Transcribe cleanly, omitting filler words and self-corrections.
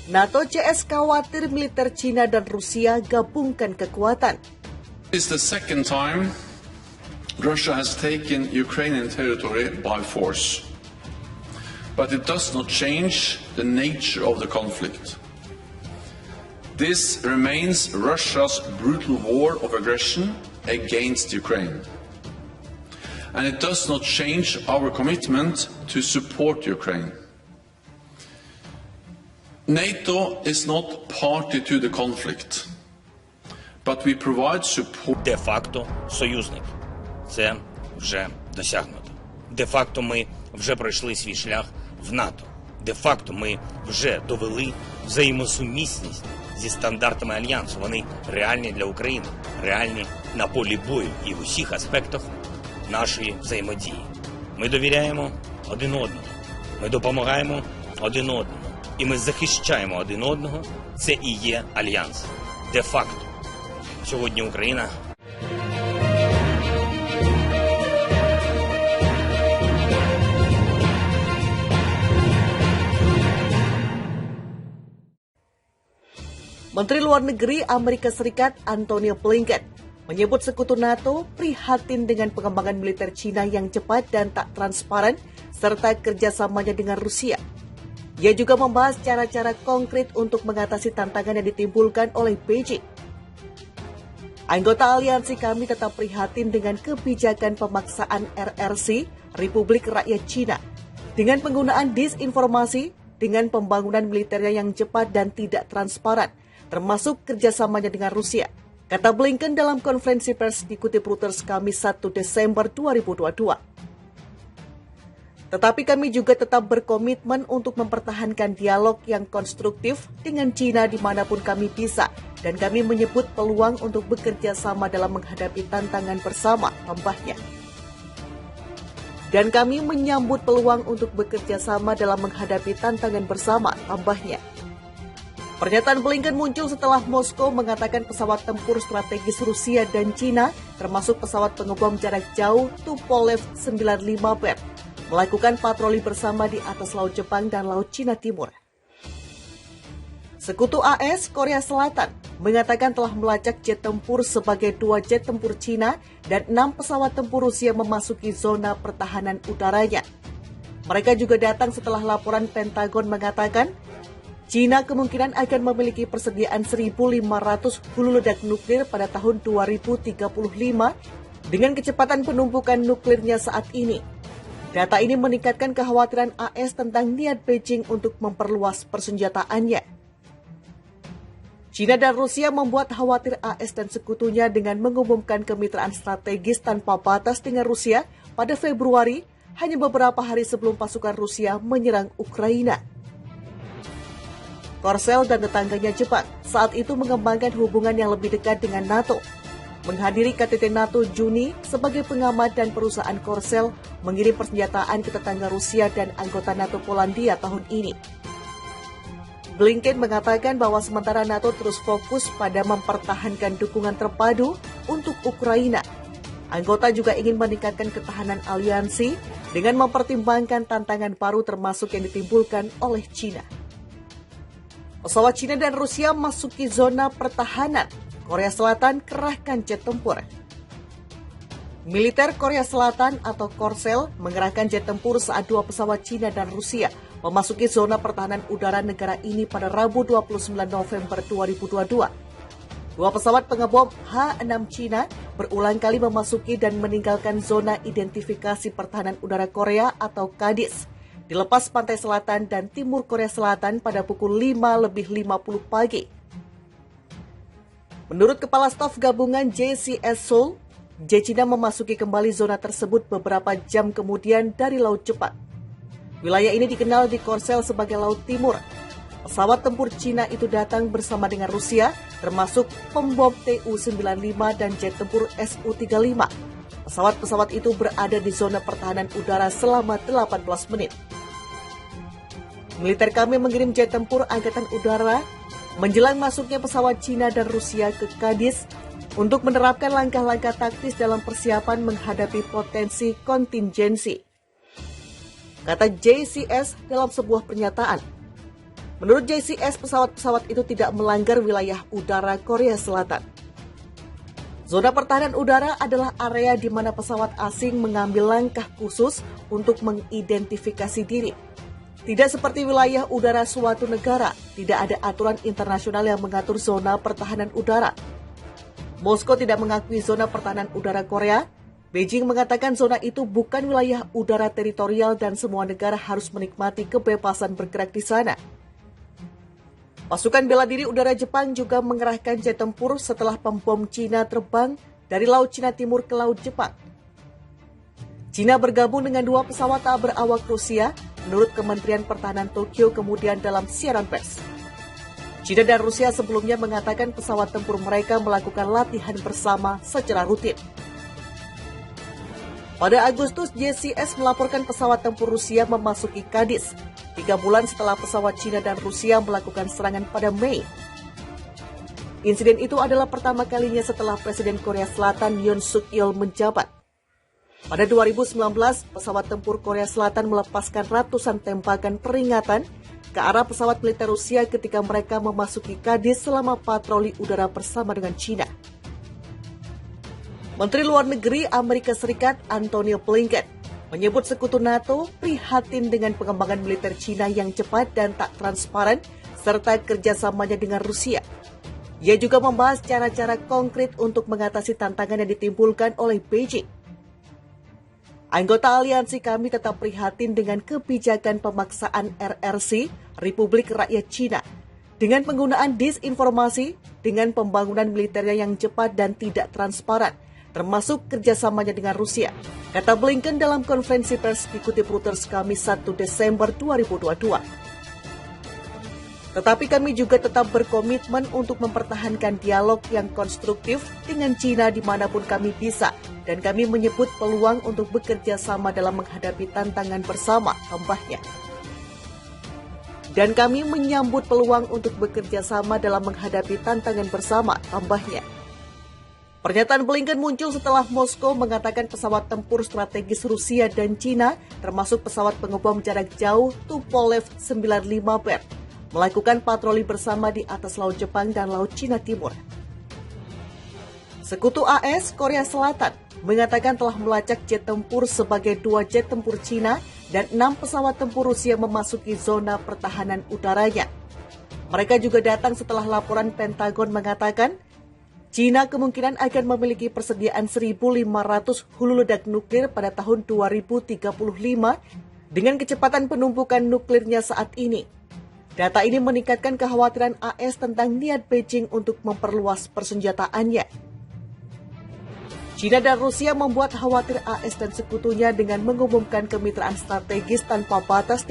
NATO CS khawatir militer China dan Rusia gabungkan kekuatan. It's the second time Russia has taken Ukrainian territory by force. But it does not change the nature of the conflict. This remains Russia's brutal war of aggression against Ukraine. And it does not change our commitment to support Ukraine. NATO is not party to the conflict, but we provide support. Де-факто союзник. Це вже досягнуто. Де-факто ми вже пройшли свій шлях в НАТО. Де-факто ми вже довели взаємосумісність зі стандартами Альянсу. Вони реальні для України, реальні на полі бою і в усіх аспектах нашої взаємодії. Ми довіряємо один одному, ми допомагаємо один одному, і ми захищаємо один одного. Це і є Альянс. Де-факто. Сьогодні Україна Menteri Luar Negeri Amerika Serikat Antony Blinken menyebut sekutu NATO prihatin dengan pengembangan militer China yang cepat dan tak transparan serta kerjasamanya dengan Rusia. Ia juga membahas cara-cara konkret untuk mengatasi tantangan yang ditimbulkan oleh Beijing. Anggota aliansi kami tetap prihatin dengan kebijakan pemaksaan RRC, Republik Rakyat Cina, dengan penggunaan disinformasi, dengan pembangunan militernya yang cepat dan tidak transparan, termasuk kerjasamanya dengan Rusia, kata Blinken dalam konferensi pers dikutip Reuters Kamis 1 Desember 2022. Tetapi kami juga tetap berkomitmen untuk mempertahankan dialog yang konstruktif dengan China dimanapun kami bisa, dan kami menyebut peluang untuk bekerja sama dalam menghadapi tantangan bersama, tambahnya. Dan kami menyambut peluang untuk bekerja sama dalam menghadapi tantangan bersama, tambahnya. Pernyataan Blinken muncul setelah Moskow mengatakan pesawat tempur strategis Rusia dan China, termasuk pesawat pengebom jarak jauh Tupolev 95B, melakukan patroli bersama di atas Laut Jepang dan Laut Cina Timur. Sekutu AS Korea Selatan mengatakan telah melacak jet tempur sebagai 2 jet tempur China dan 6 pesawat tempur Rusia memasuki zona pertahanan udaranya. Mereka juga datang setelah laporan Pentagon mengatakan China kemungkinan akan memiliki persediaan 1.500 hulu ledak nuklir pada tahun 2035 dengan kecepatan penumpukan nuklirnya saat ini. Data ini meningkatkan kekhawatiran AS tentang niat Beijing untuk memperluas persenjataannya. China dan Rusia membuat khawatir AS dan sekutunya dengan mengumumkan kemitraan strategis tanpa batas dengan Rusia pada Februari, hanya beberapa hari sebelum pasukan Rusia menyerang Ukraina. Korsel dan tetangganya Jepang saat itu mengembangkan hubungan yang lebih dekat dengan NATO. Menghadiri KTT NATO Juni sebagai pengamat dan perusahaan Korsel mengirim persenjataan ke tetangga Rusia dan anggota NATO Polandia tahun ini. Blinken mengatakan bahwa sementara NATO terus fokus pada mempertahankan dukungan terpadu untuk Ukraina, anggota juga ingin meningkatkan ketahanan aliansi dengan mempertimbangkan tantangan baru termasuk yang ditimbulkan oleh China. Pesawat China dan Rusia masuki zona pertahanan. Korea Selatan kerahkan jet tempur. Militer Korea Selatan atau Korsel mengerahkan jet tempur saat 2 pesawat China dan Rusia memasuki zona pertahanan udara negara ini pada Rabu 29 November 2022. 2 pesawat pengebom H-6 China berulang kali memasuki dan meninggalkan zona identifikasi pertahanan udara Korea atau KADIS di lepas pantai selatan dan timur Korea Selatan pada pukul 5:50 pagi. Menurut Kepala Staf Gabungan JCS Seoul, J China memasuki kembali zona tersebut beberapa jam kemudian dari Laut Jepang. Wilayah ini dikenal di Korsel sebagai Laut Timur. Pesawat tempur Cina itu datang bersama dengan Rusia, termasuk pembom Tu-95 dan jet tempur Su-35. Pesawat-pesawat itu berada di zona pertahanan udara selama 18 menit. Militer kami mengirim jet tempur Angkatan Udara menjelang masuknya pesawat Cina dan Rusia ke KADIS untuk menerapkan langkah-langkah taktis dalam persiapan menghadapi potensi kontingensi, kata JCS dalam sebuah pernyataan. Menurut JCS, pesawat-pesawat itu tidak melanggar wilayah udara Korea Selatan. Zona pertahanan udara adalah area di mana pesawat asing mengambil langkah khusus untuk mengidentifikasi diri. Tidak seperti wilayah udara suatu negara, tidak ada aturan internasional yang mengatur zona pertahanan udara. Moskow tidak mengakui zona pertahanan udara Korea. Beijing mengatakan zona itu bukan wilayah udara teritorial dan semua negara harus menikmati kebebasan bergerak di sana. Pasukan bela diri udara Jepang juga mengerahkan jet tempur setelah pembom Cina terbang dari Laut Cina Timur ke Laut Jepang. Cina bergabung dengan 2 pesawat tak berawak Rusia, menurut Kementerian Pertahanan Tokyo kemudian dalam siaran pers. Cina dan Rusia sebelumnya mengatakan pesawat tempur mereka melakukan latihan bersama secara rutin. Pada Agustus, JCS melaporkan pesawat tempur Rusia memasuki Kadis, 3 bulan setelah pesawat Cina dan Rusia melakukan serangan pada Mei. Insiden itu adalah pertama kalinya setelah Presiden Korea Selatan Yoon Suk Yeol menjabat. Pada 2019, pesawat tempur Korea Selatan melepaskan ratusan tembakan peringatan ke arah pesawat militer Rusia ketika mereka memasuki Kadis selama patroli udara bersama dengan Cina. Menteri Luar Negeri Amerika Serikat Antony Blinken menyebut sekutu NATO prihatin dengan pengembangan militer Cina yang cepat dan tak transparan serta kerjasamanya dengan Rusia. Ia juga membahas cara-cara konkret untuk mengatasi tantangan yang ditimbulkan oleh Beijing. Anggota aliansi kami tetap prihatin dengan kebijakan pemaksaan RRC, Republik Rakyat Cina, dengan penggunaan disinformasi, dengan pembangunan militernya yang cepat dan tidak transparan, termasuk kerjasamanya dengan Rusia, kata Blinken dalam konferensi pers dikutip Reuters Kamis 1 Desember 2022. Tetapi kami juga tetap berkomitmen untuk mempertahankan dialog yang konstruktif dengan Cina dimanapun kami bisa, dan kami menyebut peluang untuk bekerja sama dalam menghadapi tantangan bersama, tambahnya. Dan kami menyambut peluang untuk bekerja sama dalam menghadapi tantangan bersama, tambahnya. Pernyataan Blinken muncul setelah Moskow mengatakan pesawat tempur strategis Rusia dan Cina, termasuk pesawat pengebom jarak jauh Tupolev 95B, melakukan patroli bersama di atas Laut Jepang dan Laut Cina Timur. Sekutu AS Korea Selatan mengatakan telah melacak jet tempur sebagai 2 jet tempur Cina dan 6 pesawat tempur Rusia memasuki zona pertahanan udaranya. Mereka juga datang setelah laporan Pentagon mengatakan Cina kemungkinan akan memiliki persediaan 1.500 hulu ledak nuklir pada tahun 2035 dengan kecepatan penumpukan nuklirnya saat ini. Data ini meningkatkan kekhawatiran AS tentang niat Beijing untuk memperluas persenjataannya. Cina dan Rusia membuat khawatir AS dan sekutunya dengan mengumumkan kemitraan strategis tanpa batas